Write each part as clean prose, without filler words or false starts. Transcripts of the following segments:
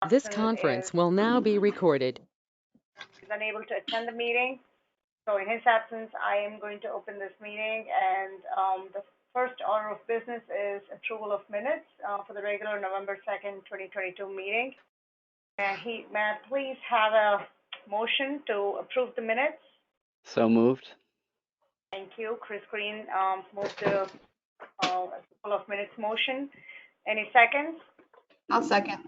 This Austin conference will now be recorded. is unable to attend the meeting. So in his absence, I am going to open this meeting, and the first order of business is approval of minutes for the regular November 2nd, 2022 meeting. May I please have a motion to approve the minutes? So moved. Thank you. Chris Green moved the approval of minutes motion. Any seconds? I'll second.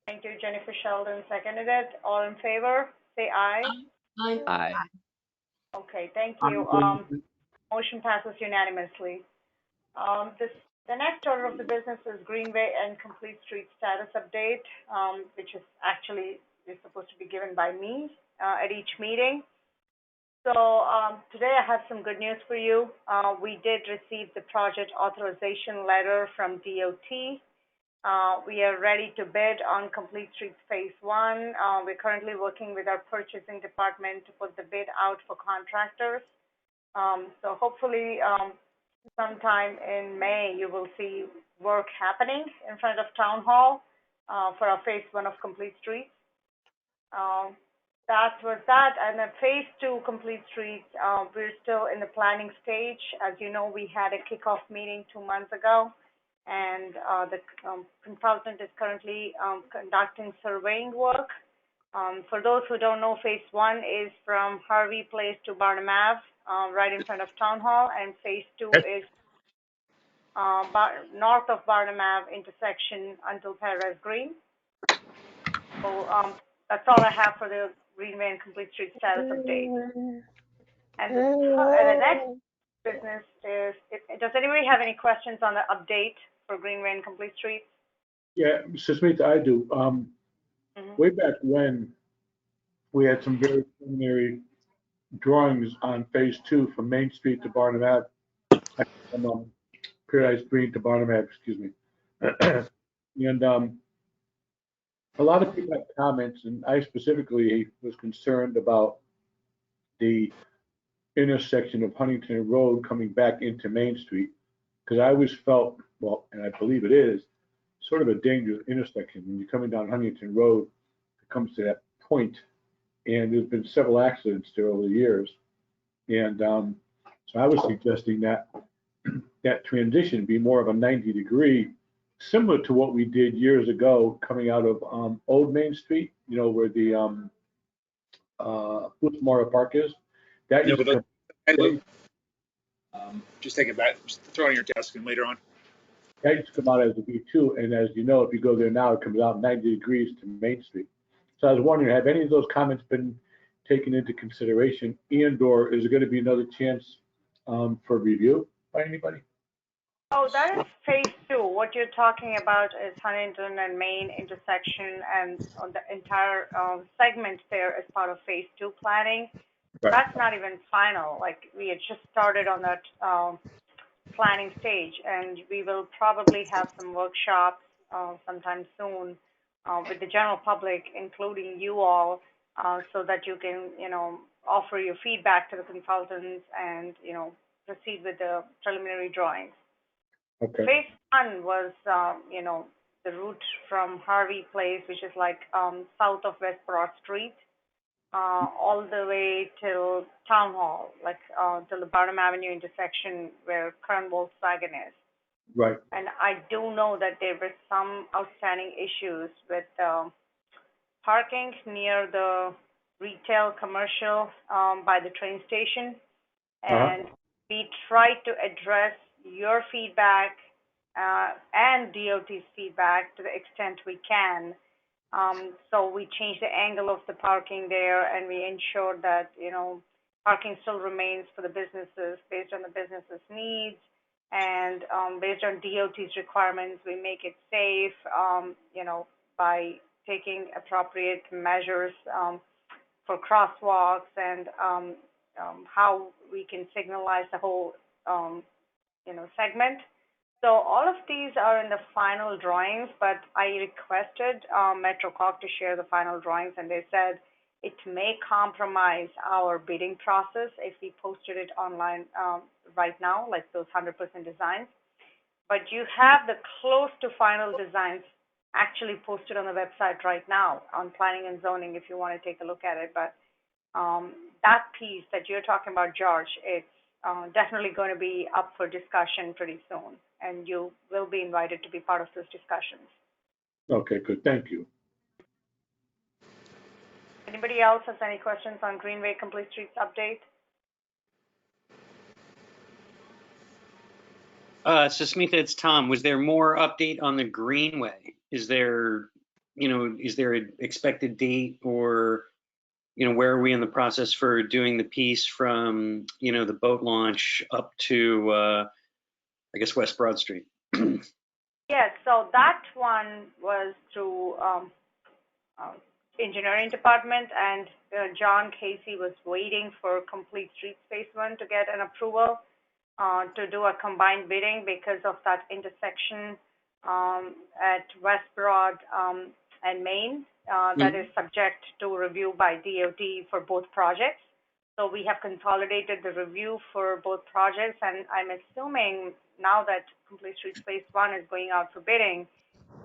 Thank you. Jennifer Sheldon seconded it. All in favor, say aye. Aye. Okay, thank you. Motion passes unanimously. The next order of the business is Greenway and Complete Street status update, which is supposed to be given by me at each meeting. So today I have some good news for you. We did receive the project authorization letter from DOT. We are ready to bid on Complete Streets Phase 1. We're currently working with our purchasing department to put the bid out for contractors. So hopefully sometime in May you will see work happening in front of Town Hall for our Phase 1 of Complete Streets. That was that. And then Phase 2 Complete Streets, we're still in the planning stage. As you know, we had a kickoff meeting 2 months ago, and the consultant is currently conducting surveying work. For those who don't know, Phase 1 is from Harvey Place to Barnum Ave, right in front of Town Hall, and Phase 2 is north of Barnum Ave intersection until Perez Green. So that's all I have for the Greenway and Complete Street status update. And the next business is, does anybody have any questions on the update for Greenway and Complete Streets? Yeah, Mr. Smith, I do. Way back when, we had some very preliminary drawings on Phase 2 from Main Street to Barnum Ave, from Paradise Green to Barnum Ave, excuse me. And a lot of people had comments, and I specifically was concerned about the intersection of Huntington Road coming back into Main Street, because I always felt, well, and I believe it is, sort of a dangerous intersection. When you're coming down Huntington Road, it comes to that point, and there's been several accidents there over the years. And so I was suggesting that that transition be more of a 90-degree, similar to what we did years ago coming out of Old Main Street, you know, where the Foots Memorial Park is. That No, used but to just take it back, just throw it on your desk and later on. that used to come out as a V2, and as you know, if you go there now, it comes out 90 degrees to Main Street. So I was wondering, have any of those comments been taken into consideration, and/or is there going to be another chance for review by anybody? Oh, that is Phase 2. What you're talking about is Huntington and Main intersection, and on the entire segment there is part of Phase 2 planning. Right. That's not even final. Like, we had just started on that planning stage, and we will probably have some workshops sometime soon with the general public, including you all, so that you can, offer your feedback to the consultants and, proceed with the preliminary drawings. Okay. Phase 1 was, the route from Harvey Place, which is like south of West Broad Street, all the way till Town Hall, like till the Barnum Avenue intersection where current Volkswagen is. Right. And I do know that there were some outstanding issues with parking near the retail commercial by the train station. And we tried to address your feedback and DOT's feedback to the extent we can. So we changed the angle of the parking there, and we ensured that, parking still remains for the businesses based on the businesses' needs. And based on DOT's requirements, we make it safe, by taking appropriate measures for crosswalks and how we can signalize the whole, segment. So all of these are in the final drawings, but I requested MetroCog to share the final drawings, and they said it may compromise our bidding process if we posted it online right now, like those 100% designs. But you have the close to final designs actually posted on the website right now on planning and zoning if you want to take a look at it. But that piece that you're talking about, George, it's definitely going to be up for discussion pretty soon, and you will be invited to be part of those discussions. Okay, good. Thank you. Anybody else has any questions on Greenway Complete Streets update? Susmitha, it's Tom. Was there more update on the Greenway? Is there an expected date, or, where are we in the process for doing the piece from, the boat launch up to, I guess, West Broad Street? Yes, so that one was through engineering department, and John Casey was waiting for Complete Streets Phase 1 to get an approval to do a combined bidding because of that intersection at West Broad and Main that is subject to review by DOT for both projects. So we have consolidated the review for both projects, and I'm assuming now that Complete Streets Phase 1 is going out for bidding,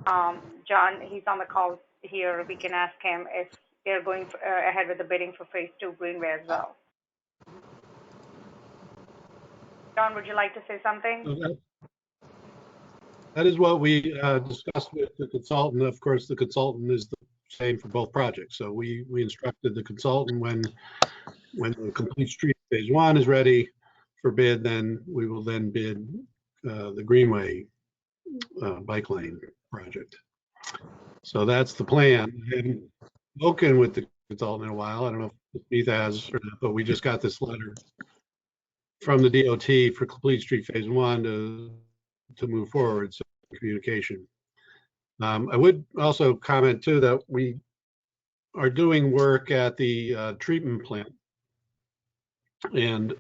John, he's on the call here, we can ask him if they're going ahead with the bidding for Phase 2 Greenway as well. John, would you like to say something? That is what we discussed with the consultant. Of course, the consultant is the same for both projects. So we instructed the consultant when the Complete Street Phase 1 is ready for bid, then we will then bid the Greenway bike lane project. So that's the plan. I haven't spoken with the consultant in a while. I don't know if Ethan has or not, but we just got this letter from the DOT for Complete Street Phase 1 to move forward, so communication. I would also comment too that we are doing work at the treatment plant, and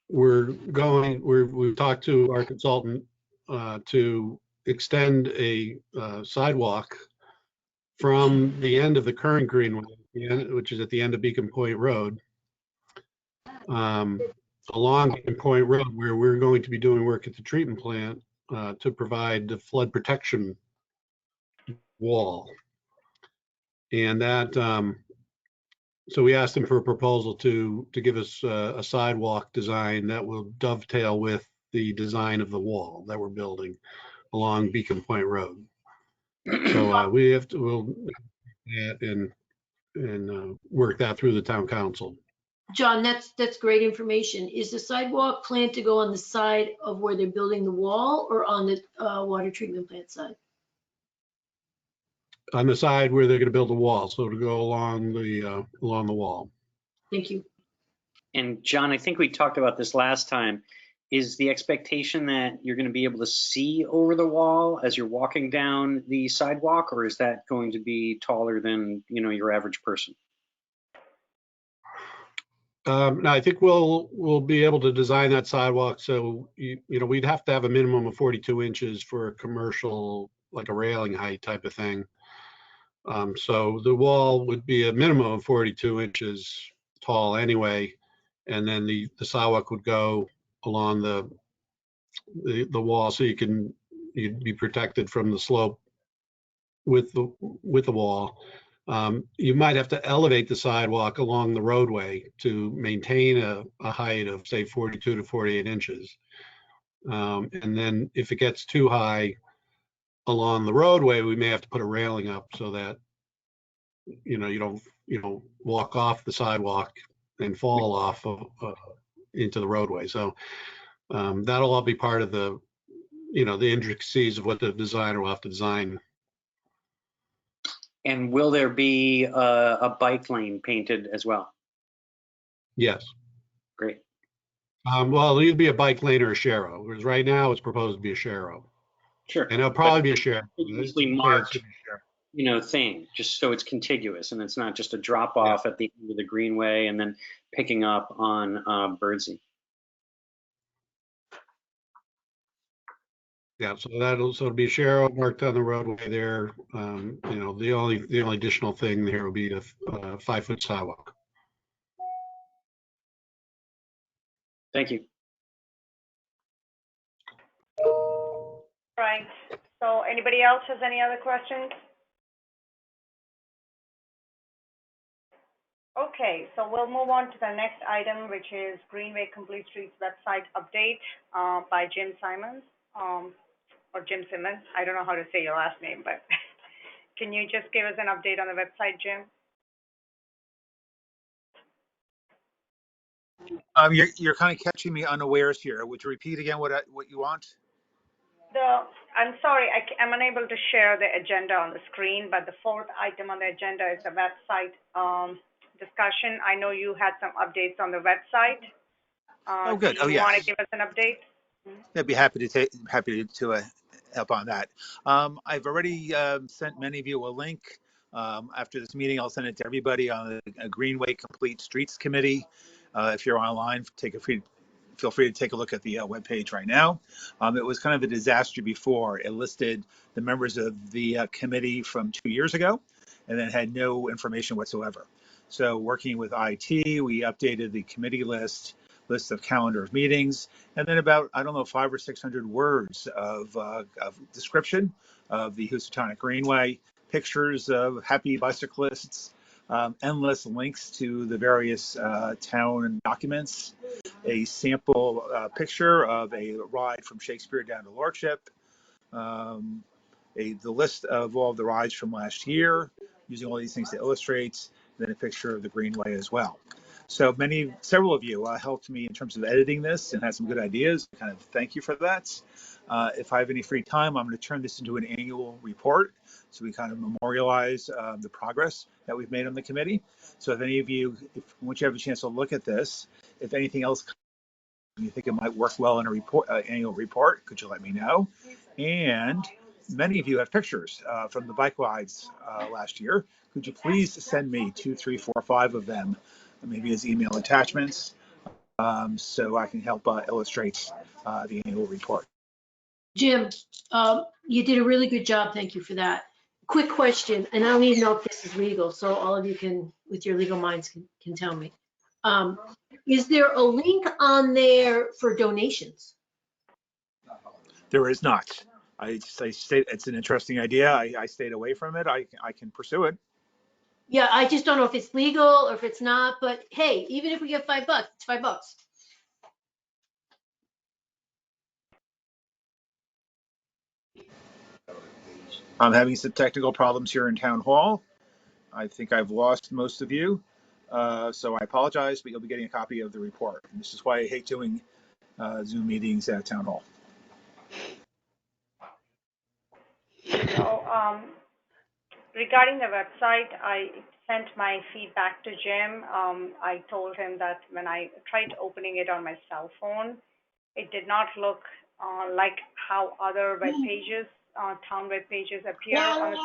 we've talked to our consultant to extend a sidewalk from the end of the current Greenway, which is at the end of Beacon Point Road, along Beacon Point Road, where we're going to be doing work at the treatment plant to provide the flood protection wall. And that, so we asked them for a proposal to give us a sidewalk design that will dovetail with the design of the wall that we're building along Beacon Point Road. So we'll work that through the town council. John, that's great information. Is the sidewalk planned to go on the side of where they're building the wall or on the water treatment plant side? On the side where they're going to build a wall, so to go along the wall. Thank you. And John, I think we talked about this last time. Is the expectation that you're going to be able to see over the wall as you're walking down the sidewalk, or is that going to be taller than, your average person? No, I think we'll be able to design that sidewalk so we'd have to have a minimum of 42 inches for a commercial, like a railing height type of thing. So the wall would be a minimum of 42 inches tall anyway, and then the sidewalk would go along the wall, so you'd be protected from the slope with the wall. You might have to elevate the sidewalk along the roadway to maintain a height of, say, 42 to 48 inches. And then if it gets too high along the roadway, we may have to put a railing up so that you don't walk off the sidewalk and fall off into the roadway. So that'll all be part of the intricacies of what the designer will have to design. And will there be a bike lane painted as well? Yes. Great. Well, it'll either be a bike lane or a sharrow, whereas right now it's proposed to be a sharrow. Sure. And it'll probably be a sharrow. Easily marked, thing, just so it's contiguous and it's not just a drop off at the end of the Greenway and then picking up on Birdsey. Yeah, so it'll be a sharrow marked on the roadway there. The only additional thing there will be a 5-foot sidewalk. Thank you. Right. So anybody else has any other questions? Okay, so we'll move on to the next item, which is Greenway Complete Streets website update by Jim Simons, or Jim Simmons. I don't know how to say your last name, but can you just give us an update on the website, Jim? You're kind of catching me unawares here. Would you repeat again what you want? I'm sorry, I'm unable to share the agenda on the screen, but the fourth item on the agenda is the website discussion. I know you had some updates on the website. Oh, good. Do Oh, you want to yes. give us an update? I'd be happy to help on that. I've already sent many of you a link. After this meeting, I'll send it to everybody on the Greenway Complete Streets Committee. If you're online, feel free to take a look at the webpage right now. It was kind of a disaster before. It listed the members of the committee from 2 years ago, and then had no information whatsoever. So working with IT, we updated the committee list of calendar of meetings, and then about, I don't know, 500 or 600 words of description of the Housatonic Greenway, pictures of happy bicyclists, endless links to the various town documents, a sample picture of a ride from Shakespeare down to Lordship, the list of all of the rides from last year, using all these things to illustrate, then a picture of the Greenway as well. So several of you helped me in terms of editing this and had some good ideas. Kind of thank you for that. If I have any free time, I'm going to turn this into an annual report, so we kind of memorialize the progress that we've made on the committee. So if any of you, once you have a chance to look at this, if anything else you think it might work well in a annual report, could you let me know? And many of you have pictures from the bike rides last year. Could you please send me 2, 3, 4, 5 of them, maybe as email attachments, so I can help illustrate the annual report. Jim, you did a really good job. Thank you for that. Quick question, and I don't even know if this is legal, so all of you can, with your legal minds, can tell me. Is there a link on there for donations? There is not. It's an interesting idea. I stayed away from it. I can pursue it. Yeah, I just don't know if it's legal or if it's not, but hey, even if we get $5, it's $5. I'm having some technical problems here in town hall. I think I've lost most of you. So I apologize, but you'll be getting a copy of the report. And this is why I hate doing Zoom meetings at town hall. So regarding the website, I sent my feedback to Jim. I told him that when I tried opening it on my cell phone, it did not look like how other web pages, town web pages appear on the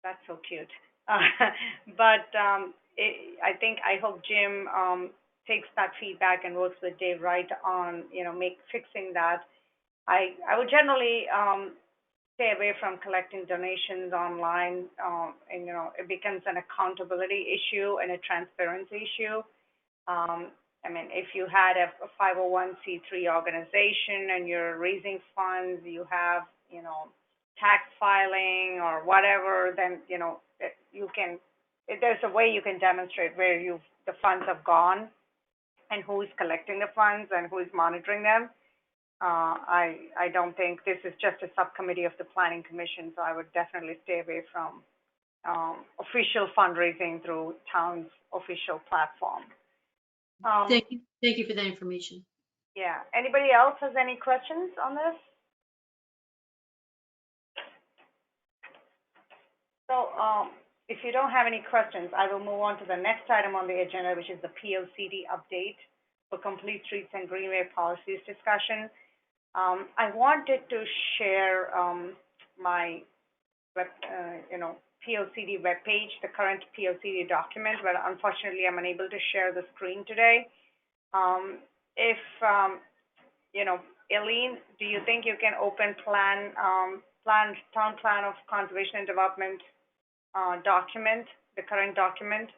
that's so cute. But I hope Jim takes that feedback and works with Dave Wright on, fixing that. I would generally stay away from collecting donations online, and it becomes an accountability issue and a transparency issue. If you had a 501c3 organization and you're raising funds, you have, tax filing or whatever, then, there's a way you can demonstrate where the funds have gone and who is collecting the funds and who is monitoring them. I don't think this is just a subcommittee of the Planning Commission, so I would definitely stay away from official fundraising through town's official platform. Thank you for that information. Yeah. Anybody else has any questions on this? So if you don't have any questions, I will move on to the next item on the agenda, which is the POCD update for Complete Streets and Greenway Policies discussion. I wanted to share my POCD webpage, the current POCD document, but unfortunately I'm unable to share the screen today. Eileen, do you think you can open town plan of conservation and development document, the current document?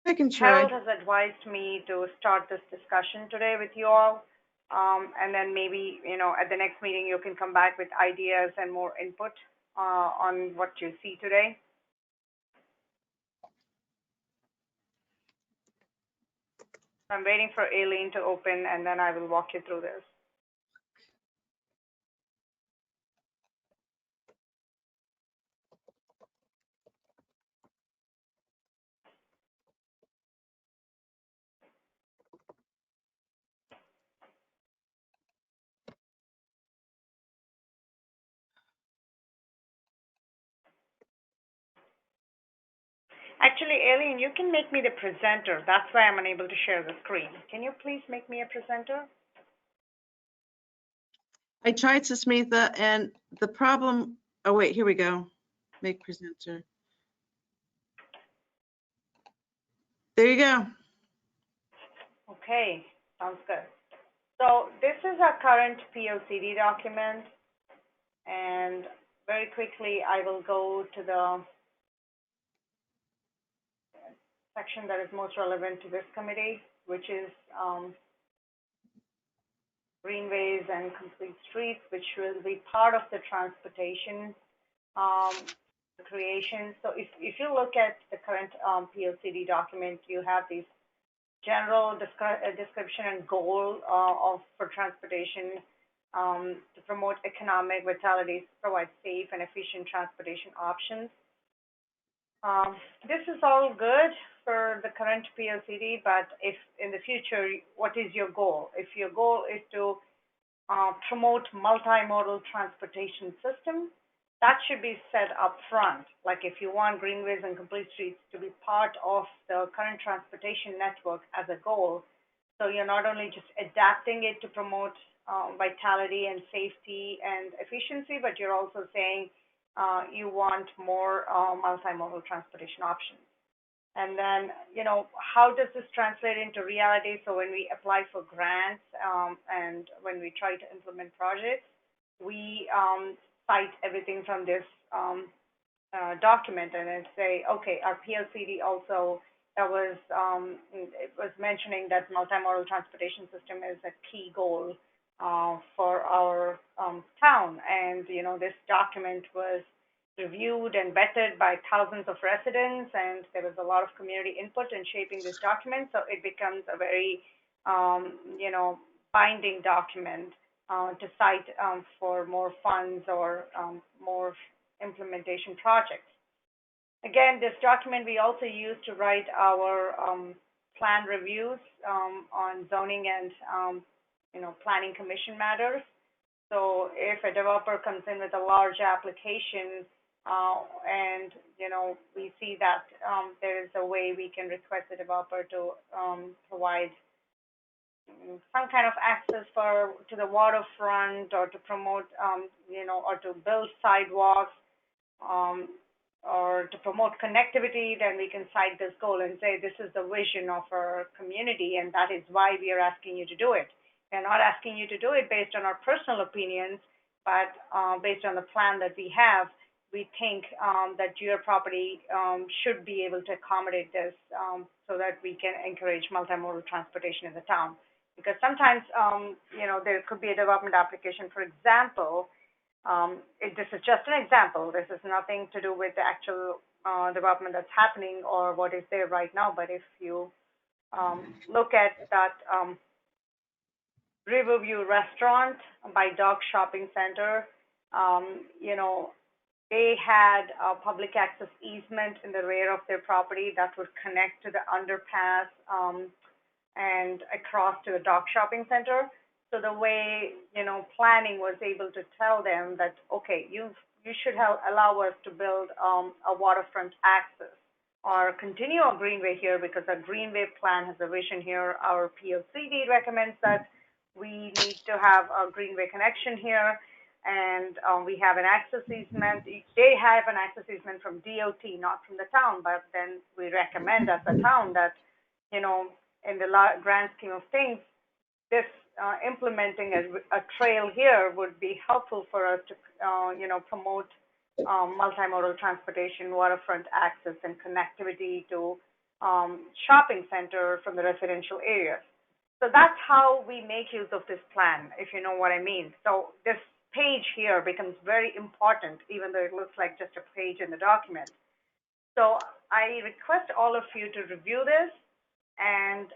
I can try. Harold has advised me to start this discussion today with you all. And then maybe, at the next meeting, you can come back with ideas and more input on what you see today. I'm waiting for Aileen to open, and then I will walk you through this. Actually, Aileen, you can make me the presenter. That's why I'm unable to share the screen. Can you please make me a presenter? I tried, Susmitha, and the problem, oh wait, here we go. Make presenter. There you go. Okay, sounds good. So this is our current POCD document, and very quickly I will go to the section that is most relevant to this committee, which is greenways and complete streets, which will be part of the transportation creation. So if you look at the current POCD document, you have these general description and goal for transportation to promote economic vitality, provide safe and efficient transportation options. This is all good for the current POCD, but if in the future, what is your goal? If your goal is to promote multimodal transportation system, that should be set up front. Like if you want greenways and complete streets to be part of the current transportation network as a goal, so you're not only just adapting it to promote vitality and safety and efficiency, but you're also saying you want more multimodal transportation options. And then, how does this translate into reality? So when we apply for grants and when we try to implement projects, we cite everything from this document and then say, okay, our PLCD also it was mentioning that multimodal transportation system is a key goal for our town. And, this document was reviewed and vetted by thousands of residents, and there was a lot of community input in shaping this document. So it becomes a very, binding document to cite for more funds or more implementation projects. Again, this document we also use to write our plan reviews on zoning and, planning commission matters. So if a developer comes in with a large application and, we see that there is a way we can request the developer to provide some kind of access to the waterfront or to promote, or to build sidewalks or to promote connectivity, then we can cite this goal and say this is the vision of our community, and that is why we are asking you to do it. We're not asking you to do it based on our personal opinions, but based on the plan that we have. We think that your property should be able to accommodate this so that we can encourage multimodal transportation in the town. Because sometimes, there could be a development application, for example, this is just an example. This is nothing to do with the actual development that's happening or what is there right now. But if you look at that Riverview Restaurant by Dock Shopping Center, they had a public access easement in the rear of their property that would connect to the underpass and across to the Dock Shopping Center. So the way, planning was able to tell them that, okay, you should allow us to build a waterfront access or continue a greenway here because our greenway plan has a vision here. Our POCD recommends that we need to have a greenway connection here, and we have an access easement. They have an access easement from DOT, not from the town, but then we recommend as a town that, in the grand scheme of things, this implementing a trail here would be helpful for us to, promote multimodal transportation, waterfront access, and connectivity to shopping center from the residential areas. So that's how we make use of this plan, if you know what I mean. So this page here becomes very important, even though it looks like just a page in the document. So I request all of you to review this, and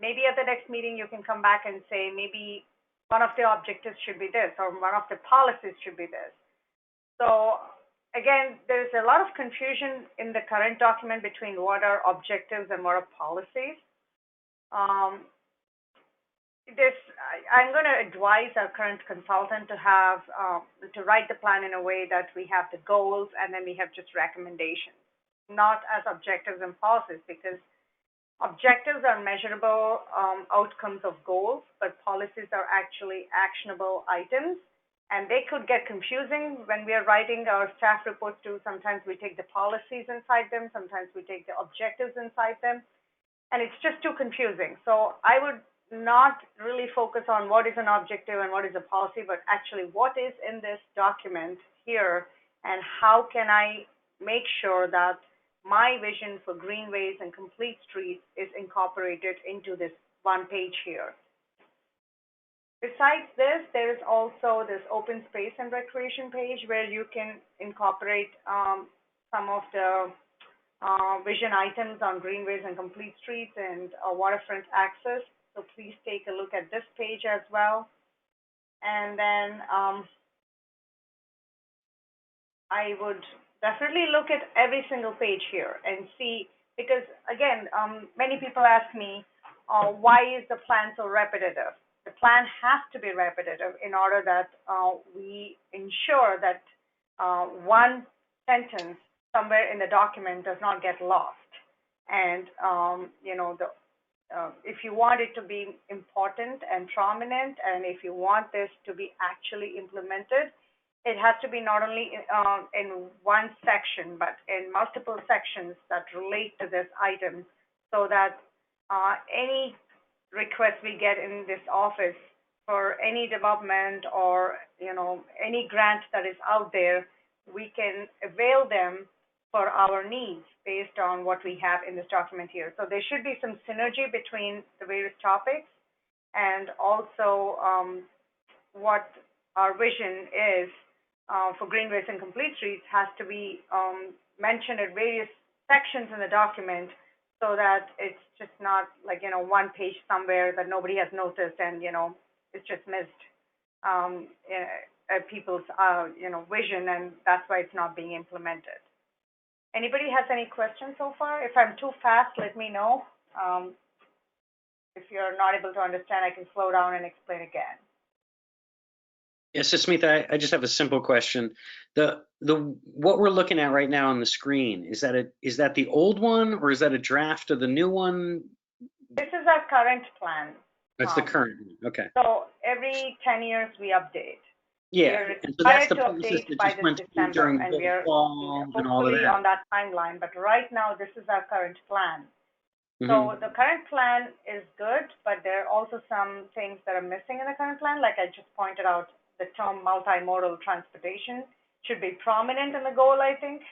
maybe at the next meeting you can come back and say maybe one of the objectives should be this, or one of the policies should be this. So again, there's a lot of confusion in the current document between what are objectives and what are policies. I'm going to advise our current consultant to have to write the plan in a way that we have the goals and then we have just recommendations, not as objectives and policies, because objectives are measurable outcomes of goals, but policies are actually actionable items. And they could get confusing when we are writing our staff reports too. Sometimes we take the policies inside them, sometimes we take the objectives inside them, and it's just too confusing. So I would not really focus on what is an objective and what is a policy, but actually what is in this document here, and how can I make sure that my vision for greenways and complete streets is incorporated into this one page here. Besides this, there is also this open space and recreation page where you can incorporate some of the vision items on greenways and complete streets and waterfront access. So please take a look at this page as well. And then I would definitely look at every single page here and see, because again, many people ask me, why is the plan so repetitive? The plan has to be repetitive in order that we ensure that one sentence somewhere in the document does not get lost. And if you want it to be important and prominent, and if you want this to be actually implemented, it has to be not only in one section, but in multiple sections that relate to this item, so that any request we get in this office for any development or any grant that is out there, we can avail them for our needs based on what we have in this document here. So there should be some synergy between the various topics, and also what our vision is for greenways and complete streets has to be mentioned at various sections in the document, so that it's just not like one page somewhere that nobody has noticed and it's just missed people's vision, and that's why it's not being implemented. Anybody has any questions so far? If I'm too fast, let me know. If you're not able to understand, I can slow down and explain again. Yes, so Smita, I just have a simple question. What we're looking at right now on the screen, is that the old one, or is that a draft of the new one? This is our current plan. That's the current one. Okay. So every 10 years we update. Yeah, and so that's the to process update that by just went this through December, during and the we are fall and all of hopefully that. on that timeline. But right now, this is our current plan. Mm-hmm. So the current plan is good, but there are also some things that are missing in the current plan. Like I just pointed out, the term multimodal transportation should be prominent in the goal, I think.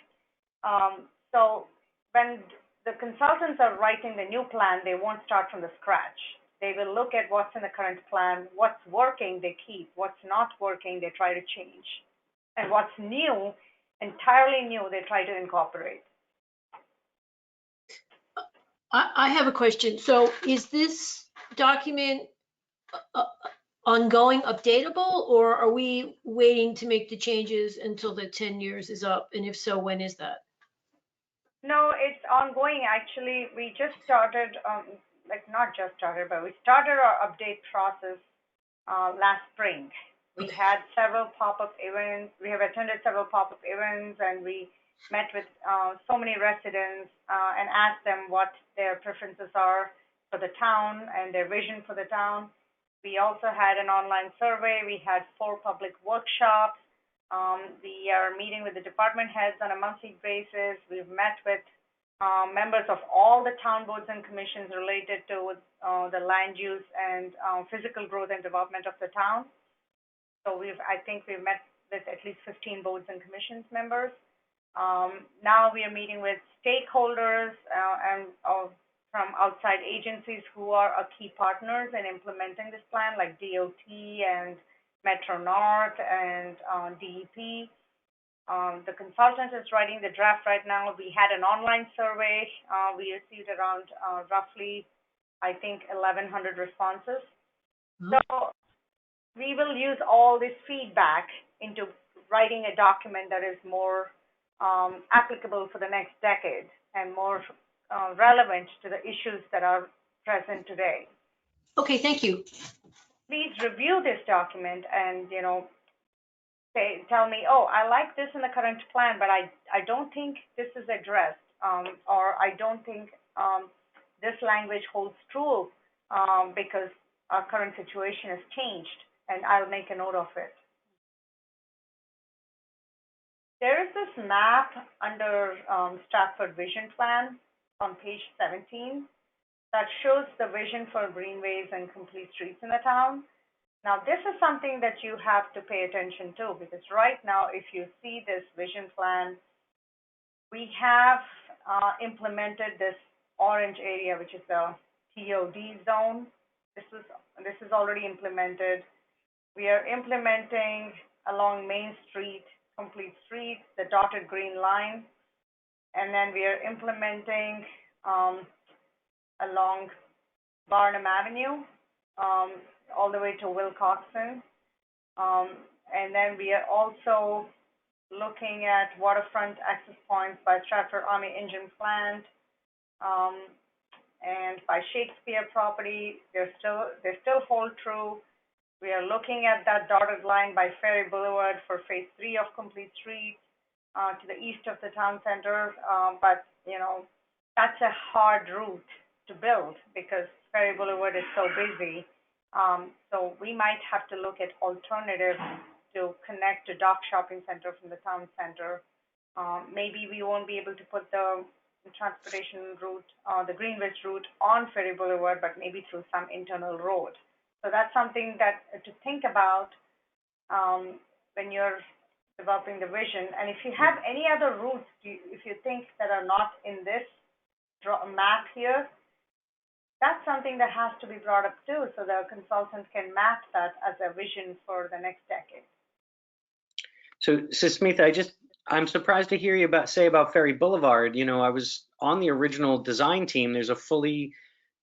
So when the consultants are writing the new plan, they won't start from the scratch. They will look at what's in the current plan, what's working, they keep, what's not working, they try to change. And what's new, entirely new, they try to incorporate. I have a question. So is this document ongoing, updatable, or are we waiting to make the changes until the 10 years is up? And if so, when is that? No, it's ongoing. Actually, we just started, not just started, but we started our update process last spring. We had several pop-up events. We have attended several pop-up events, and we met with so many residents and asked them what their preferences are for the town and their vision for the town. We also had an online survey. We had 4 public workshops. We are meeting with the department heads on a monthly basis. We've met with members of all the town boards and commissions related to the land use and physical growth and development of the town. So I think we've met with at least 15 boards and commissions members. Now we are meeting with stakeholders and from outside agencies who are key partners in implementing this plan, like DOT and Metro North and DEP. The consultant is writing the draft right now. We had an online survey. We received around roughly, I think, 1,100 responses. So we will use all this feedback into writing a document that is more applicable for the next decade and more relevant to the issues that are present today. Okay, thank you. Please review this document and, tell me, oh, I like this in the current plan, but I don't think this is addressed, or I don't think this language holds true because our current situation has changed, and I'll make a note of it. There is this map under Stratford Vision Plan on page 17 that shows the vision for greenways and complete streets in the town. Now, this is something that you have to pay attention to, because right now, if you see this vision plan, we have implemented this orange area, which is the TOD zone. This is already implemented. We are implementing along Main Street, complete streets, the dotted green line, and then we are implementing along Barnum Avenue, all the way to Wilcoxon. And then we are also looking at waterfront access points by Stratford Army Engine Plant, and by Shakespeare property. They still hold true. We are looking at that dotted line by Ferry Boulevard for phase 3 of complete streets to the east of the town center. But that's a hard route to build because Ferry Boulevard is so busy. So we might have to look at alternatives to connect to Dock Shopping Center from the town center. Maybe we won't be able to put the transportation route, the Greenway route on Ferry Boulevard, but maybe through some internal road. So that's something that to think about when you're developing the vision. And if you have any other routes, if you think that are not in this map here, that's something that has to be brought up too, so the consultant can map that as a vision for the next decade. So, Susmitha, I'm surprised to hear you say about Ferry Boulevard. I was on the original design team. There's a fully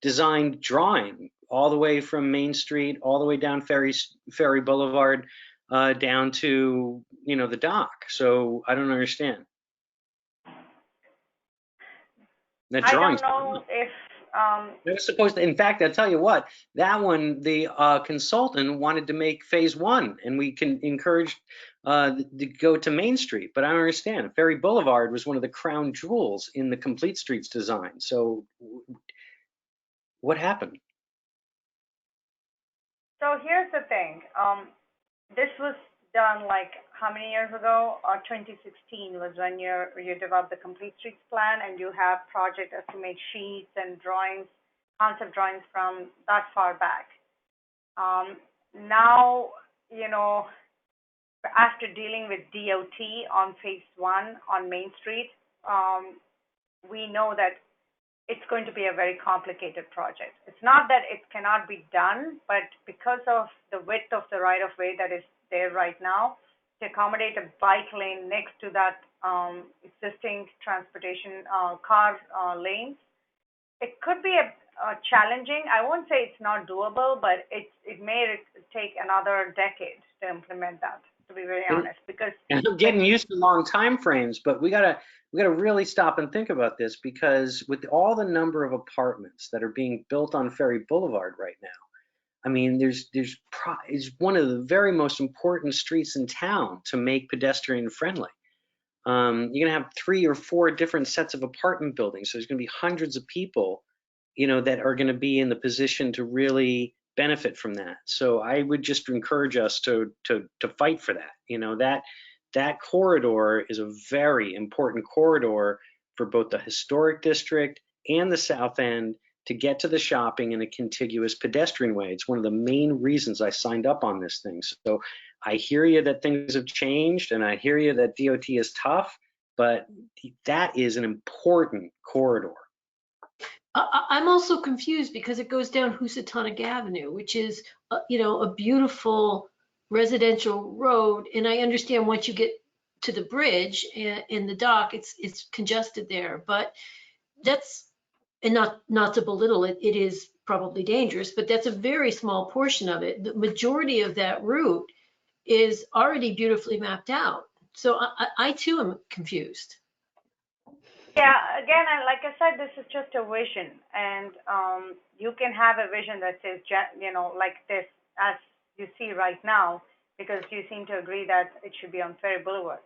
designed drawing all the way from Main Street, all the way down Ferry Boulevard, down to, the dock. So I don't understand. That drawing. I don't know if They were supposed to, in fact, I'll tell you what, that one, the consultant wanted to make phase 1, and we can encourage to go to Main Street, but I don't understand. Ferry Boulevard was one of the crown jewels in the complete streets design. So what happened? So here's the thing. This was done like how many years ago? 2016 was when you developed the complete streets plan, and you have project estimate sheets and drawings, concept drawings from that far back. Now, after dealing with DOT on phase 1 on Main Street, we know that it's going to be a very complicated project. It's not that it cannot be done, but because of the width of the right-of-way that is there right now, to accommodate a bike lane next to that existing transportation car lanes, it could be a challenging. I won't say it's not doable, but it may take another decade to implement that, to be very honest, because I'm getting used to long time frames, but we gotta really stop and think about this, because with all the number of apartments that are being built on Ferry Boulevard right now, I mean, it's one of the very most important streets in town to make pedestrian friendly. You're gonna have 3 or 4 different sets of apartment buildings, so there's gonna be hundreds of people, that are gonna be in the position to really benefit from that. So I would just encourage us to fight for that. That corridor is a very important corridor for both the historic district and the South End to get to the shopping in a contiguous pedestrian way. It's one of the main reasons I signed up on this thing. So I hear you that things have changed, and I hear you that DOT is tough, but that is an important corridor. I'm also confused because it goes down Housatonic Avenue, which is, a beautiful residential road. And I understand once you get to the bridge and the dock, it's congested there. But that's, and not to belittle it, it is probably dangerous, but that's a very small portion of it. The majority of that route is already beautifully mapped out. So I too am confused. Yeah, again, like I said, this is just a vision, and you can have a vision that says, like this, as you see right now, because you seem to agree that it should be on Ferry Boulevard.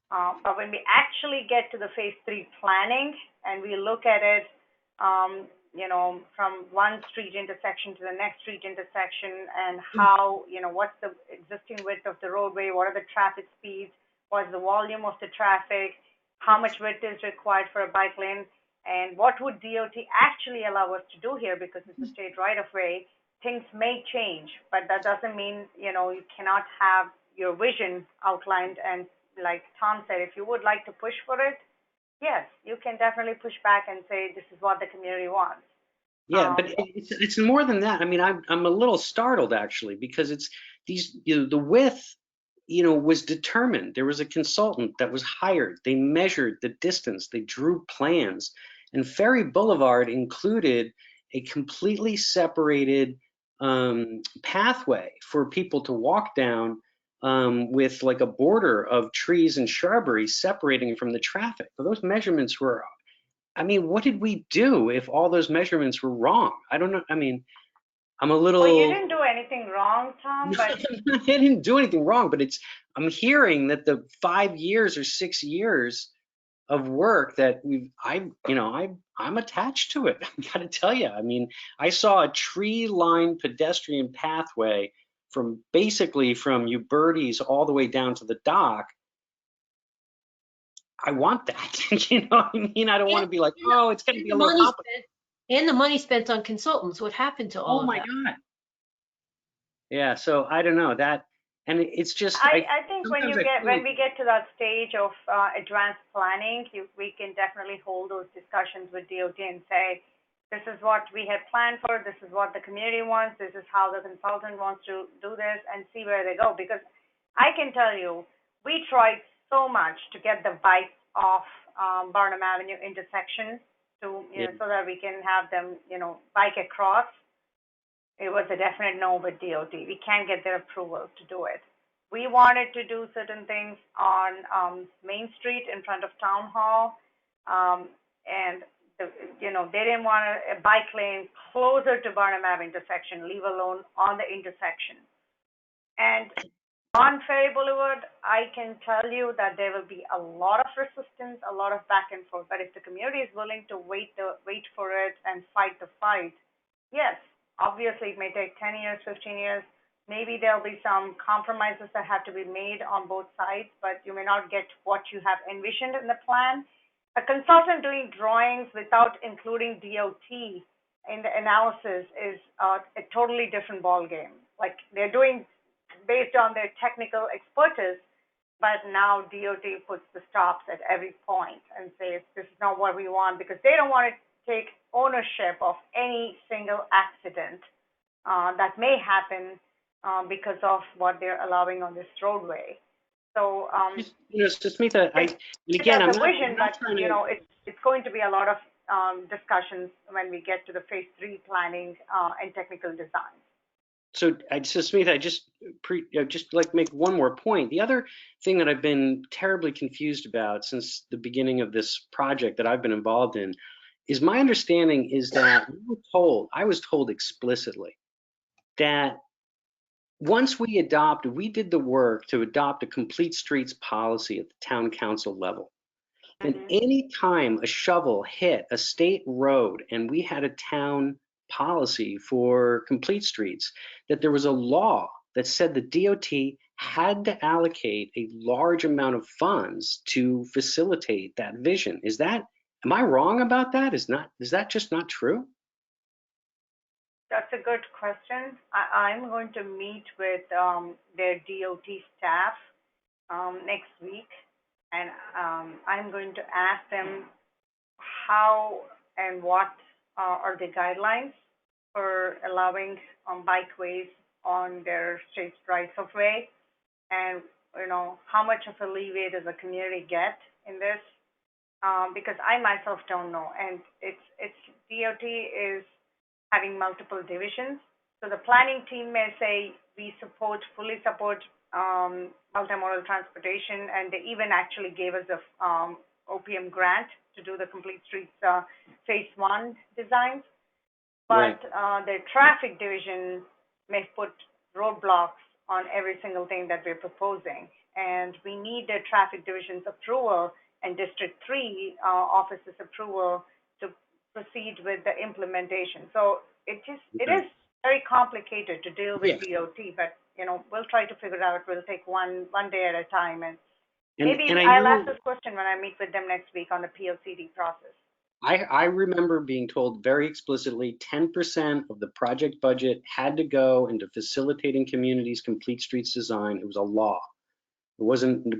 But when we actually get to the phase 3 planning and we look at it, from one street intersection to the next street intersection, and how, what's the existing width of the roadway, what are the traffic speeds, what's the volume of the traffic, how much width is required for a bike lane, and what would DOT actually allow us to do here, because it's a state right-of-way. Things may change, but that doesn't mean, you cannot have your vision outlined. And like Tom said, if you would like to push for it, yes, you can definitely push back and say, this is what the community wants. Yeah, but it's more than that. I mean, I'm a little startled actually, because it's these, the width, was determined. There was a consultant that was hired. They measured the distance. They drew plans, and Ferry Boulevard included a completely separated pathway for people to walk down, with like a border of trees and shrubbery separating from the traffic. So those measurements were, I mean, what did we do if all those measurements were wrong? I don't know. I mean, I'm a little. Well, you didn't do anything wrong, Tom, but I didn't do anything wrong, but I'm hearing that the 5 years or 6 years of work that I'm attached to it. I got to tell you. I mean, I saw a tree-lined pedestrian pathway from Uberti's all the way down to the dock. I want that. You know what I mean? I don't want to be like, oh, it's going to be a little complicated. And the money spent on consultants. What happened to all Oh of my that? God. Yeah, so I don't know that, and it's just I think when sometimes we get to that stage of advanced planning, we can definitely hold those discussions with DOT and say, this is what we had planned for, this is what the community wants, this is how the consultant wants to do this, and see where they go. Because I can tell you, we tried so much to get the bikes off Barnum Avenue intersection to, so that we can have them, bike across. It was a definite no with DOT. We can't get their approval to do it. We wanted to do certain things on Main Street in front of Town Hall, and they didn't want a bike lane closer to Barnum Ave intersection, leave alone on the intersection. And on Ferry Boulevard, I can tell you that there will be a lot of resistance, a lot of back and forth. But if the community is willing to wait for it and fight the fight, yes. Obviously, it may take 10 years, 15 years. Maybe there'll be some compromises that have to be made on both sides, but you may not get what you have envisioned in the plan. A consultant doing drawings without including DOT in the analysis is a totally different ballgame. Like, they're doing based on their technical expertise, but now DOT puts the stops at every point and says, this is not what we want, because they don't want to take ownership of any single accident that may happen because of what they're allowing on this roadway. So, Smita, and again, I'm not trying to. It's going to be a lot of discussions when we get to the phase 3 planning and technical design. So, Smita, I just like make one more point. The other thing that I've been terribly confused about since the beginning of this project that I've been involved in is my understanding is that I was told explicitly that once we did the work to adopt a complete streets policy at the town council level. And any time a shovel hit a state road and we had a town policy for complete streets, that there was a law that said the DOT had to allocate a large amount of funds to facilitate that vision. Am I wrong about that? Is that just not true? That's a good question. I'm going to meet with their DOT staff next week, and I'm going to ask them how and what or the guidelines for allowing bikeways on their state rights of way, and how much of a leeway does the community get in this? Because I myself don't know, and it's DOT is having multiple divisions. So the planning team may say we fully support multimodal transportation, and they even actually gave us a OPM grant to do the Complete Streets Phase 1 designs. But the traffic division may put roadblocks on every single thing that we're proposing, and we need the traffic division's approval and District 3 office's approval to proceed with the implementation. So it is very complicated to deal with DOT, but we'll try to figure it out. We'll take one day at a time, and maybe I'll ask this question when I meet with them next week on the POCD process. I remember being told very explicitly 10% of the project budget had to go into facilitating communities' complete streets design. It was a law. It wasn't,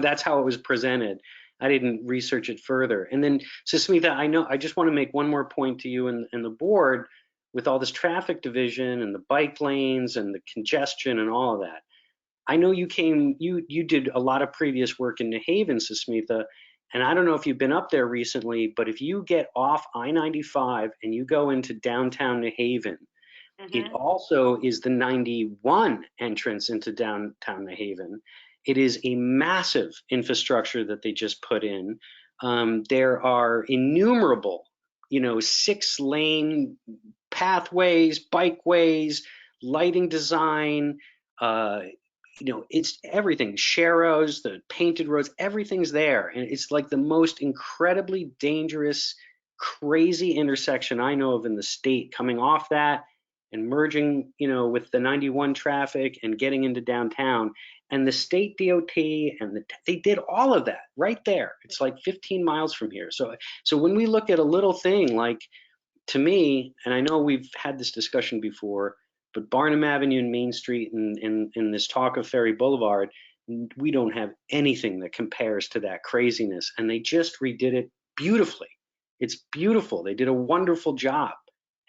that's how it was presented. I didn't research it further. And then, Susmitha, I just want to make one more point to you and the board with all this traffic division and the bike lanes and the congestion and all of that. I know you did a lot of previous work in New Haven, Susmitha, and I don't know if you've been up there recently, but if you get off I-95 and you go into downtown New Haven, it also is the 91 entrance into downtown New Haven. It is a massive infrastructure that they just put in. There are innumerable, 6-lane pathways, bikeways, lighting design, it's everything. Sharrows, the painted roads, everything's there. And it's like the most incredibly dangerous, crazy intersection I know of in the state, coming off that and merging, with the 91 traffic and getting into downtown. And the state DOT they did all of that right there. It's like 15 miles from here. So when we look at a little thing, like, to me, and I know we've had this discussion before, but Barnum Avenue and Main Street and this talk of Ferry Boulevard, we don't have anything that compares to that craziness. And they just redid it beautifully. It's beautiful. They did a wonderful job.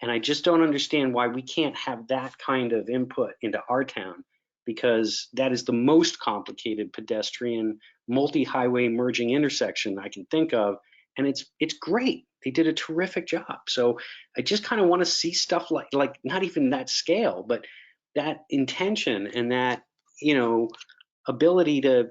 And I just don't understand why we can't have that kind of input into our town, because that is the most complicated pedestrian multi-highway merging intersection I can think of. And it's great. They did a terrific job. So I just kind of want to see stuff like not even that scale, but that intention and that, ability to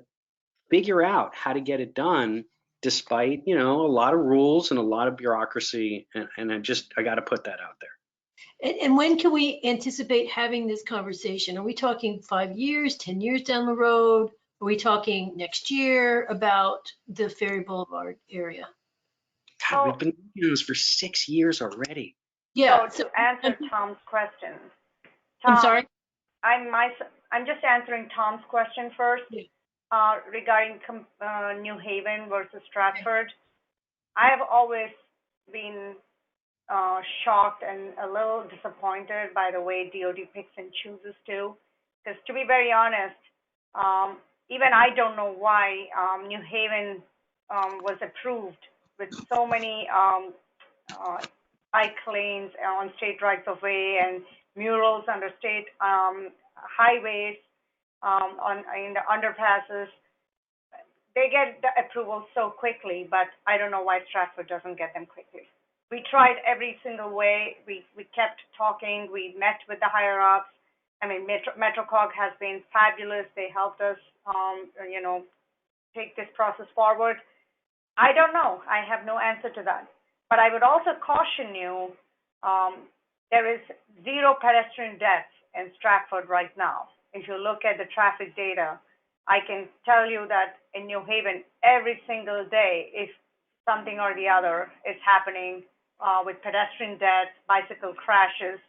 figure out how to get it done despite, a lot of rules and a lot of bureaucracy. And I got to put that out there. And when can we anticipate having this conversation? Are we talking 5 years, 10 years down the road? Are we talking next year about the Ferry Boulevard area? God, we've been doing this for 6 years already. Yeah. So to answer Tom's question, I'm sorry? I'm just answering Tom's question first. Yeah. Regarding New Haven versus Stratford. I have always been shocked and a little disappointed by the way DOT picks and chooses to. Because to be very honest, even I don't know why New Haven was approved with so many bike lanes on state rights of way and murals under state highways in the underpasses. They get the approval so quickly, but I don't know why Stratford doesn't get them quickly. We tried every single way. We kept talking. We met with the higher ups. I mean, MetroCog has been fabulous. They helped us, take this process forward. I don't know. I have no answer to that. But I would also caution you, there is 0 pedestrian deaths in Stratford right now. If you look at the traffic data, I can tell you that in New Haven, every single day, if something or the other is happening with pedestrian deaths, bicycle crashes,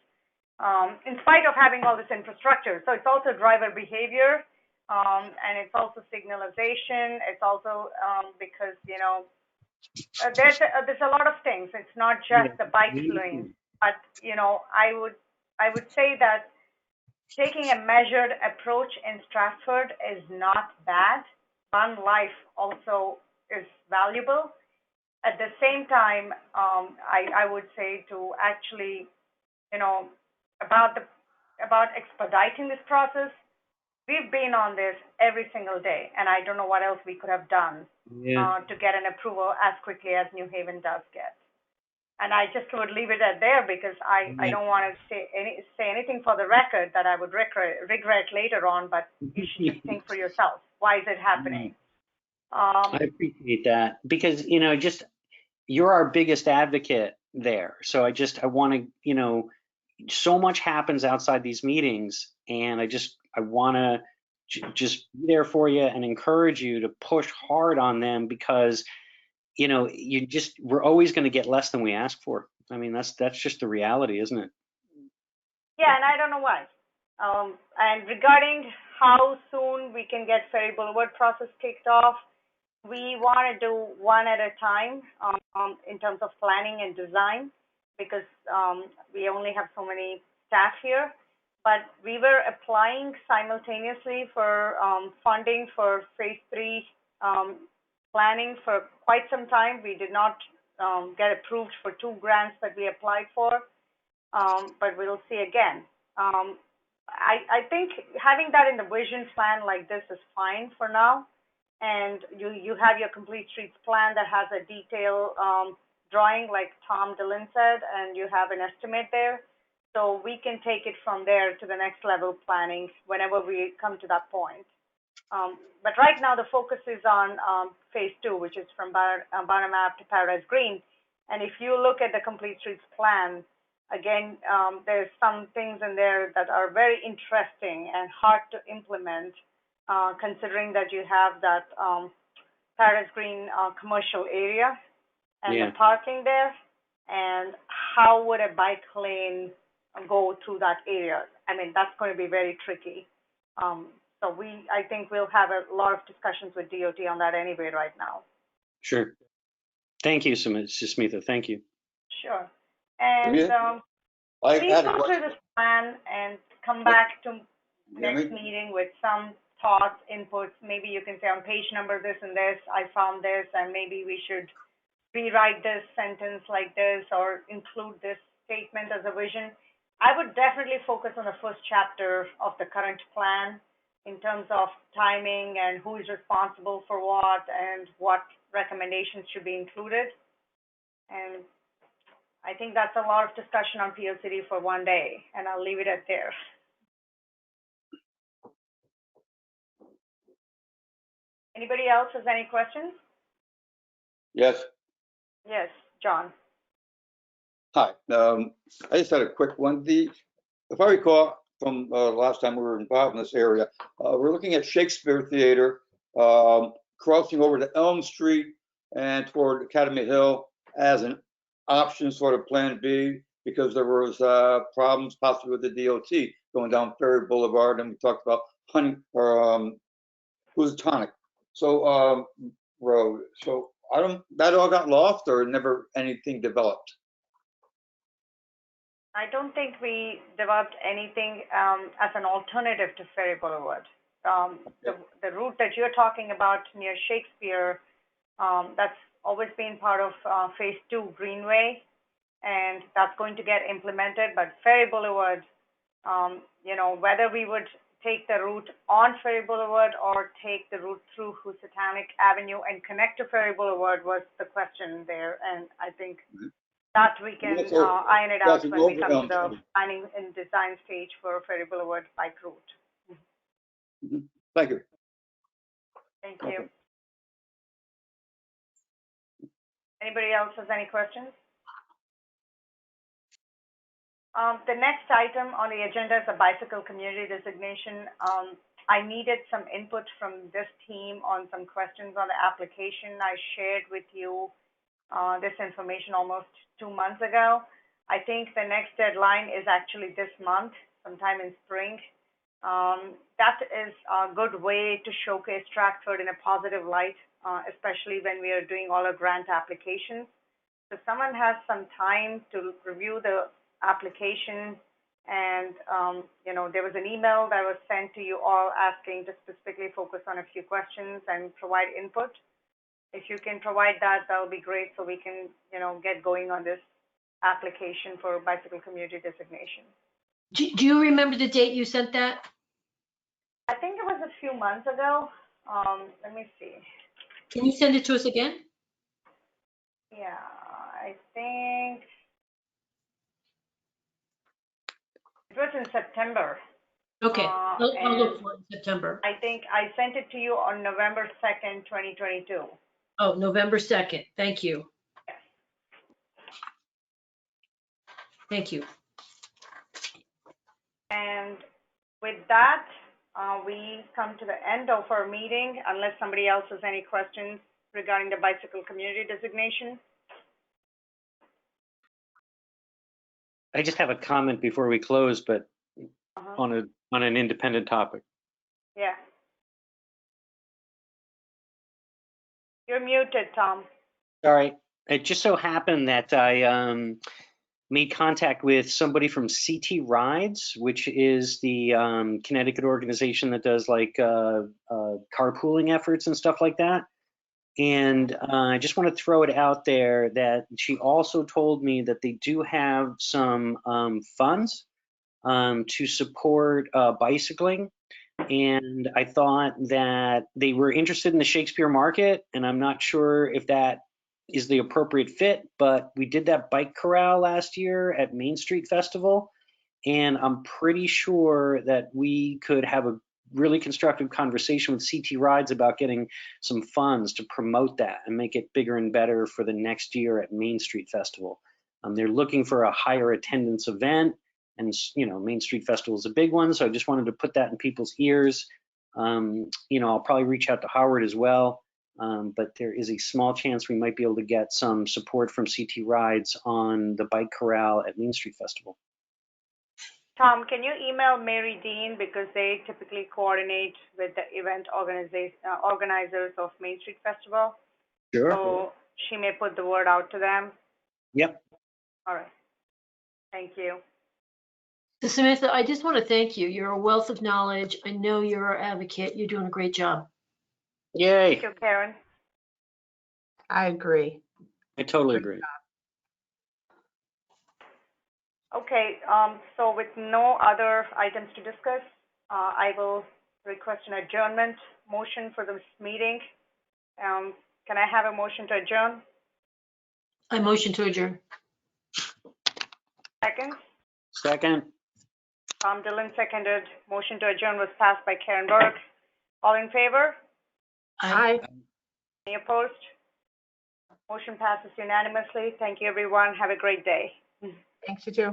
in spite of having all this infrastructure. So it's also driver behavior, and it's also signalization. It's also because, there's a lot of things. It's not just the bike lanes, but, I would say that taking a measured approach in Stratford is not bad. One life also is valuable. At the same time, I would say to actually, you know, about expediting this process, we've been on this every single day, and I don't know what else we could have done to get an approval as quickly as New Haven does get. And I just would leave it at there because I don't want to say anything for the record that I would regret later on, but you should just think for yourself. Why is it happening? I appreciate that because, you know, just you're our biggest advocate there. So I want to, you know, so much happens outside these meetings, and I want to just be there for you and encourage you to push hard on them because, you know, we're always going to get less than we ask for. I mean, that's just the reality, isn't it? Yeah, and I don't know why. And regarding how soon we can get Ferry Boulevard process kicked off, we want to do one at a time in terms of planning and design because we only have so many staff here. But we were applying simultaneously for funding for phase 3 planning for quite some time. We did not get approved for 2 grants that we applied for, but we'll see again. I think having that in the vision plan like this is fine for now. And you have your complete streets plan that has a detailed drawing like Tom Dillon said, and you have an estimate there. So we can take it from there to the next level planning whenever we come to that point. But right now the focus is on phase 2, which is from Barnum Ave to Paradise Green. And if you look at the complete streets plan, again, there's some things in there that are very interesting and hard to implement, considering that you have that Paradise Green commercial area and the parking there, and how would a bike lane go through that area? I mean, that's going to be very tricky. So I think we'll have a lot of discussions with DOT on that anyway right now. Sure. Thank you, Susmitha. Thank you. Sure. And please go through this plan and come back to next meeting with some thoughts, inputs. Maybe you can say on page number this and this, I found this, and maybe we should rewrite this sentence like this or include this statement as a vision. I would definitely focus on the first chapter of the current plan in terms of timing and who is responsible for what and what recommendations should be included. And I think that's a lot of discussion on PLCD for one day, and I'll leave it at there. Anybody else has any questions? Yes. Yes, John. Hi. I just had a quick one. If I recall from last time we were involved in this area, we're looking at Shakespeare Theater crossing over to Elm Street and toward Academy Hill as an option, sort of plan B, because there was problems possibly with the DOT going down Ferry Boulevard, and we talked about Housatonic. So road. So that all got lost or never anything developed? I don't think we developed anything as an alternative to Ferry Boulevard. The route that you're talking about near Shakespeare, that's always been part of phase 2 Greenway, and that's going to get implemented. But Ferry Boulevard, you know, whether we would take the route on Ferry Boulevard or take the route through Housatonic Avenue and connect to Ferry Boulevard was the question there. And I think that we can iron it out when we come to the planning and design stage for Ferry Boulevard bike route. Thank you. Thank you. Anybody else has any questions? The next item on the agenda is a bicycle community designation. I needed some input from this team on some questions on the application. I shared with you this information almost 2 months ago. I think the next deadline is actually this month, sometime in spring. That is a good way to showcase Stratford in a positive light, especially when we are doing all our grant applications. So someone has some time to review the application, and you know, there was an email that was sent to you all asking to specifically focus on a few questions and provide input. If you can provide that, that'll be great, so we can, get going on this application for bicycle community designation. Do you remember the date you sent that? I think it was a few months ago. Let me see. Can you send it to us again? Yeah, I think it was in September. Okay, I'll and look for it in September. I think I sent it to you on November 2nd, 2022. Oh, November 2nd. Thank you. Yes. Thank you. And with that, we come to the end of our meeting, unless somebody else has any questions regarding the bicycle community designation. I just have a comment before we close, but on an independent topic. Yeah. You're muted, Tom. All right. It just so happened that I made contact with somebody from CT Rides, which is the Connecticut organization that does like carpooling efforts and stuff like that. And I just want to throw it out there that she also told me that they do have some funds to support bicycling. And I thought that they were interested in the Shakespeare market, and I'm not sure if that is the appropriate fit, but we did that bike corral last year at Main Street Festival, and I'm pretty sure that we could have a really constructive conversation with CT Rides about getting some funds to promote that and make it bigger and better for the next year at Main Street Festival. They're looking for a higher attendance event, and Main Street Festival is a big one, so I just wanted to put that in people's ears. I'll probably reach out to Howard as well, but there is a small chance we might be able to get some support from CT Rides on the bike corral at Main Street Festival. Tom, can you email Mary Dean, because they typically coordinate with the event organizers of Main Street Festival? Sure. So she may put the word out to them. Yep. All right. Thank you. So Samantha, I just want to thank you. You're a wealth of knowledge. I know you're our advocate. You're doing a great job. Yay. Thank you, Karen. I agree. I totally agree. Okay, so with no other items to discuss, I will request an adjournment motion for this meeting. Can I have a motion to adjourn? I motion to adjourn. Second? Second. Tom Dillon seconded. Motion to adjourn was passed by Karen Burke. All in favor? Aye. Any opposed? Motion passes unanimously. Thank you, everyone. Have a great day. Thanks, you too.